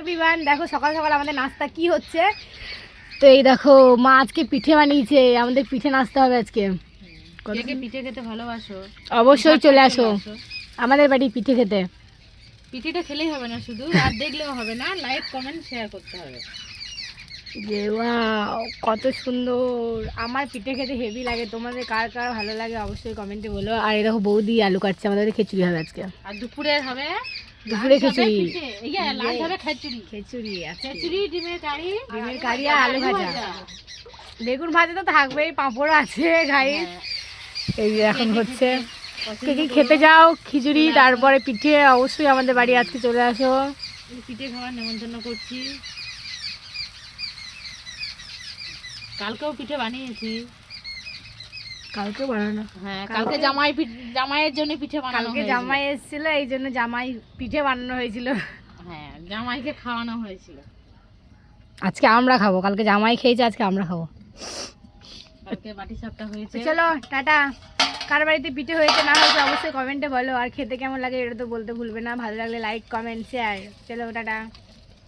Everyone, দেখো সকাল সকাল আমাদের নাস্তা কি হচ্ছে। তো এই দেখো মা আজকে পিঠে বানিয়েছে, আমাদের পিঠে নাস্তা হবে আজকে। কে পিঠে খেতে ভালোবাসো অবশ্যই চলে আসো আমাদের বাড়ি পিঠে খেতে। পিঠেটা খেলেই হবে না, শুধু আর দেখলেও হবে না, লাইক কমেন্ট শেয়ার করতে হবে। যে ওয়াও কত সুন্দর, আমার পিঠে খেতে হেভি লাগে। তোমাদের কার কার ভালো লাগে অবশ্যই কমেন্টে বলো। আর এই দেখো বৌদি আলু কাটছে, আমাদের খিচুড়ি হবে আজকে। আর দুপুরে হবে খিচুড়ি, লাঞ্চ হবে খিচুড়ি। খিচুড়ি খিচুড়ি, ডিমের কারি আর আলু ভাজা। বেগুন ভাজা তো থাকবেই, পাঁপড় আছে গাইস। এই যে এখন হচ্ছে কে কি খেতে যাও, খিচুড়ি তারপরে পিঠে। অবশ্যই আমাদের বাড়ি আজকে চলে আসো। পিঠে খাওয়ার নেমন্তন্ন করছি। কালকেও পিঠে বানিয়েছি। কালকে বানানো? হ্যাঁ, কালকে জামাইয়ের জন্য পিঠে বানানো কালকে হয়েছিল। জামাই এসেছিল, এই জন্য জামাই পিঠে বানানো হয়েছিল। হ্যাঁ, জামাইকে খাওয়ানো হয়েছিল। আজকে আমরা খাবো, কালকে জামাই খেয়েছে, আজকে আমরা খাবো। কালকে বাটি সাপটা হয়েছে। চলো টাটা। কার বাড়িতে পিঠে হয়েছে না হয়েছে অবশ্যই কমেন্টে বলো। আর খেতে কেমন লাগে এটা তো বলতে ভুলবে না। ভালো লাগলে লাইক কমেন্ট শেয়ার। চলো টাটা।